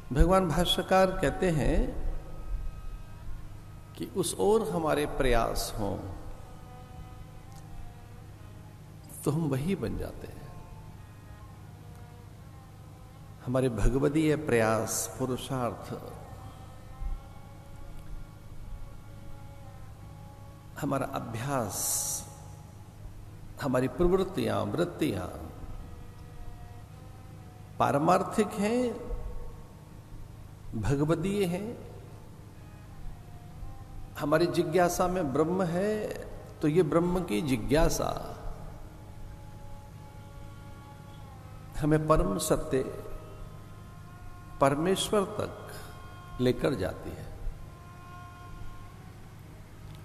भगवान भाष्यकार कहते हैं कि उस ओर हमारे प्रयास हों तो हम वही बन जाते हैं। हमारे भगवदीय प्रयास, पुरुषार्थ, हमारा अभ्यास, हमारी प्रवृत्तियां, वृत्तियां पारमार्थिक हैं, भगवदीय हैं। हमारी जिज्ञासा में ब्रह्म है तो ये ब्रह्म की जिज्ञासा हमें परम सत्य, परमेश्वर तक लेकर जाती है।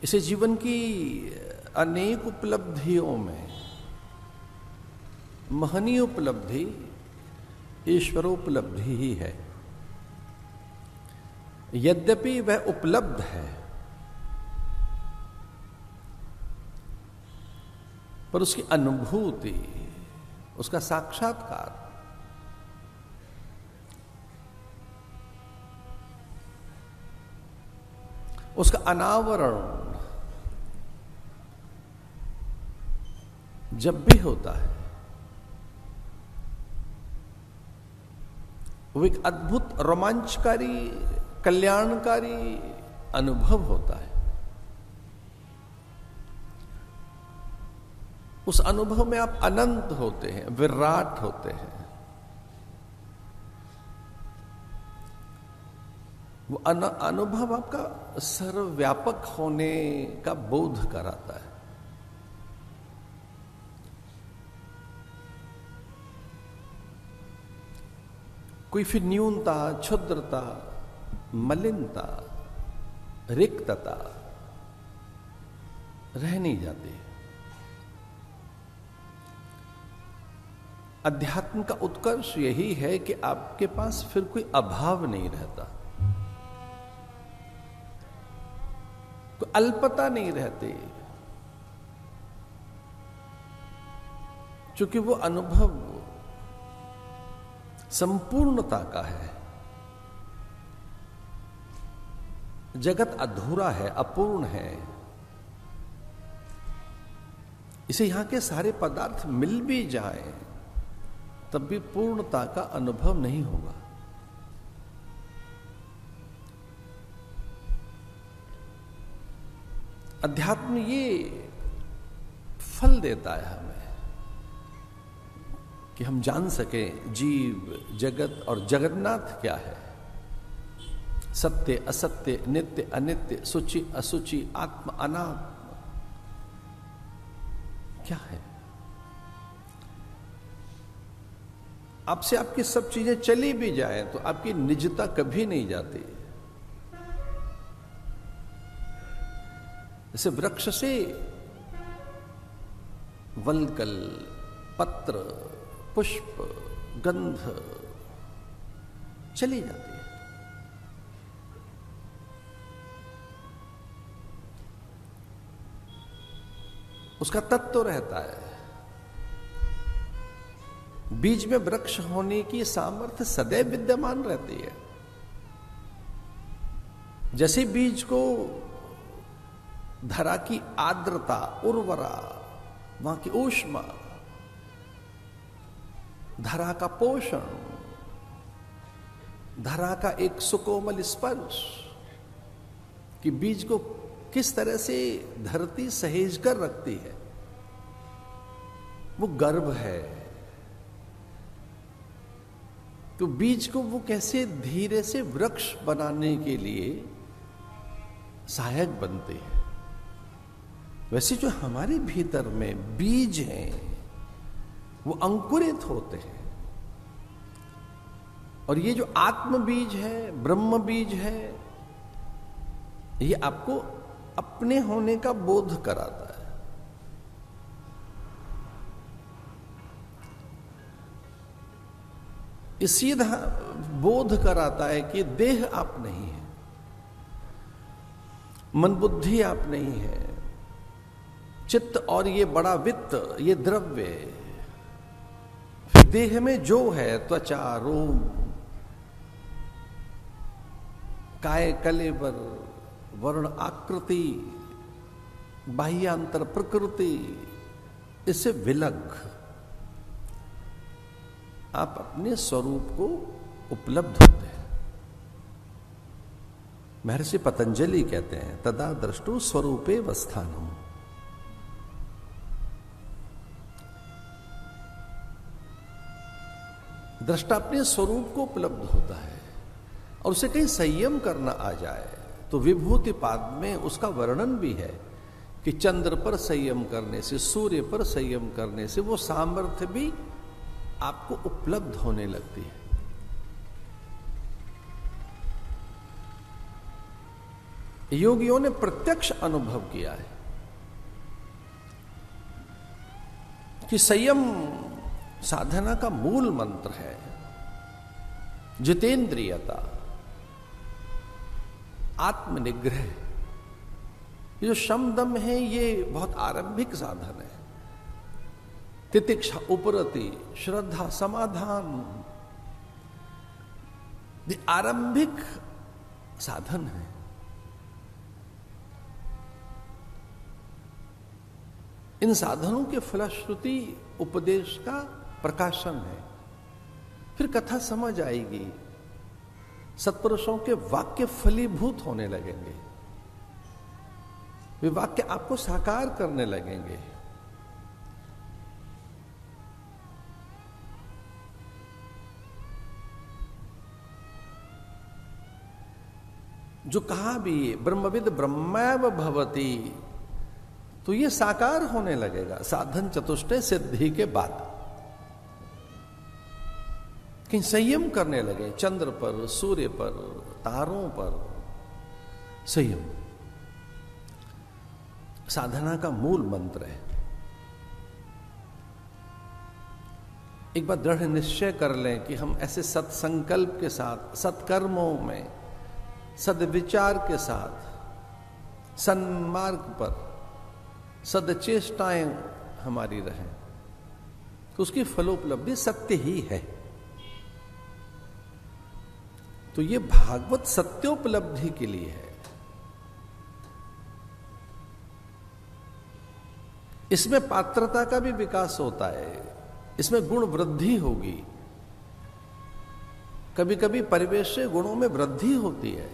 इसे जीवन की अनेक उपलब्धियों में महनीय उपलब्धि ईश्वरोपलब्धि ही है। यद्यपि वह उपलब्ध है, पर उसकी अनुभूति, उसका साक्षात्कार उसका अनावरण जब भी होता है वो एक अद्भुत, रोमांचकारी, कल्याणकारी अनुभव होता है। उस अनुभव में आप अनंत होते हैं, विराट होते हैं। वो अनुभव आपका सर्वव्यापक होने का बोध कराता है। कोई फिर न्यूनता, क्षुद्रता, मलिनता, रिक्तता रह नहीं जाती। अध्यात्म का उत्कर्ष यही है कि आपके पास फिर कोई अभाव नहीं रहता, कोई अल्पता नहीं रहती, क्योंकि वो अनुभव संपूर्णता का है। जगत अधूरा है, अपूर्ण है। इसे यहां के सारे पदार्थ मिल भी जाएं तब भी पूर्णता का अनुभव नहीं होगा। अध्यात्म ये फल देता है हमें कि हम जान सकें जीव, जगत और जगन्नाथ क्या है, सत्य, असत्य, नित्य, अनित्य, शुचि, असुचि, आत्म, अनात्म क्या है। आपसे आपकी सब चीजें चली भी जाएं तो आपकी निजता कभी नहीं जाती। जैसे वृक्ष से वल्कल, पत्र, पुष्प, गंध चली जाती है। उसका तत्व रहता है। बीज में वृक्ष होने की सामर्थ्य सदैव विद्यमान रहती है। जैसे बीज को धरा की आर्द्रता, उर्वरा, वहां की ऊष्मा, धरा का पोषण, धरा का एक सुकोमल स्पर्श कि बीज को किस तरह से धरती सहेज कर रखती है, वो गर्भ है। तो बीज को वो कैसे धीरे से वृक्ष बनाने के लिए सहायक बनते हैं, वैसे जो हमारे भीतर में बीज हैं वो अंकुरित होते हैं। और ये जो आत्म बीज है, ब्रह्म बीज है, ये आपको अपने होने का बोध कराता है। ये सीधा बोध कराता है कि देह आप नहीं है, मन बुद्धि आप नहीं है, चित्त और ये बड़ा वित्त, ये द्रव्य, फिर देह में जो है त्वचा, रोम, काय कलेवर, वर्ण आकृति, बाह्यांतर प्रकृति, इससे विलग आप अपने स्वरूप को उपलब्ध होते हैं। महर्षि पतंजलि कहते हैं तदा दृष्टु स्वरूपे वस्थानम। दृष्टा अपने स्वरूप को उपलब्ध होता है और उसे कहीं संयम करना आ जाए तो विभूति पाद में उसका वर्णन भी है कि चंद्र पर संयम करने से, सूर्य पर संयम करने से वो सामर्थ्य भी आपको उपलब्ध होने लगती है। योगियों ने प्रत्यक्ष अनुभव किया है कि संयम साधना का मूल मंत्र है। जितेंद्रियता, आत्मनिग्रह, ये जो शम दम है ये बहुत आरंभिक साधन है। तितिक्षा, उपरति, श्रद्धा, समाधान, ये आरंभिक साधन है। इन साधनों के फलश्रुति उपदेश का प्रकाशन है। फिर कथा समझ आएगी, सत्पुरुषों के वाक्य फलीभूत होने लगेंगे, वे वाक्य आपको साकार करने लगेंगे। जो कहा भी ब्रह्मविद ब्रह्मैव भवति, तो ये साकार होने लगेगा साधन चतुष्टय सिद्धि के बाद। कहीं संयम करने लगे, चंद्र पर, सूर्य पर, तारों पर संयम साधना का मूल मंत्र है। एक बार दृढ़ निश्चय कर लें कि हम ऐसे सत्संकल्प के साथ, सत्कर्मों में, सद्विचार के साथ, सन्मार्ग पर सदचेष्टाएं हमारी रहें, तो उसकी फलोपलब्धि सत्य ही है। तो ये भागवत सत्योपलब्धि के लिए है। इसमें पात्रता का भी विकास होता है, इसमें गुण वृद्धि होगी। कभी कभी परिवेश से गुणों में वृद्धि होती है।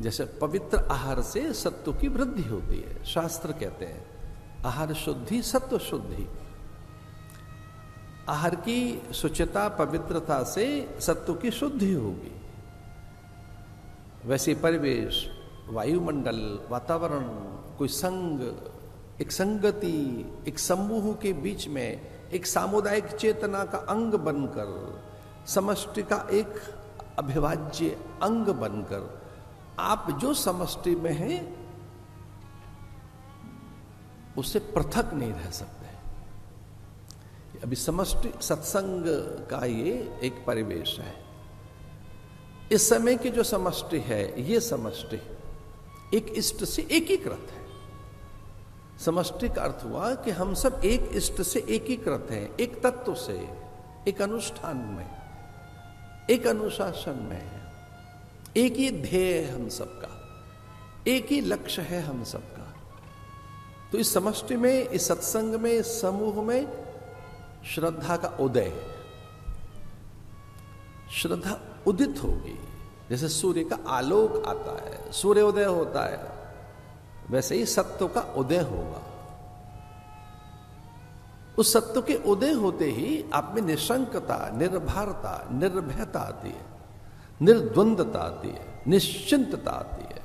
जैसे पवित्र आहार से सत्व की वृद्धि होती है। शास्त्र कहते हैं आहार शुद्धि सत्व शुद्धि। आहार की शुचिता, पवित्रता से सत्व की शुद्धि होगी। वैसे परिवेश, वायुमंडल, वातावरण, कोई संग, एक संगति, एक समूह के बीच में एक सामुदायिक चेतना का अंग बनकर, समष्टि का एक अभिवाज्य अंग बनकर आप जो समष्टि में हैं उससे पृथक नहीं रह सकते। अभी समष्टि सत्संग का ये एक परिवेश है। इस समय की जो समष्टि है, ये समष्टि एक इष्ट से एकीकृत है। समष्टि का अर्थ हुआ कि हम सब एक इष्ट से एकीकृत हैं, एक तत्व से, एक अनुष्ठान में, एक अनुशासन में है। एक ही ध्येय है हम सबका, एक ही लक्ष्य है हम सबका। तो इस समष्टि में, इस सत्संग में, इस समूह में श्रद्धा का उदय, श्रद्धा उदित होगी। जैसे सूर्य का आलोक आता है, सूर्योदय होता है, वैसे ही सत्व का उदय होगा। उस सत्व के उदय होते ही आप में निशंकता, निर्भरता, निर्भयता आती है, निर्द्वंदता आती है, निश्चिंतता आती है।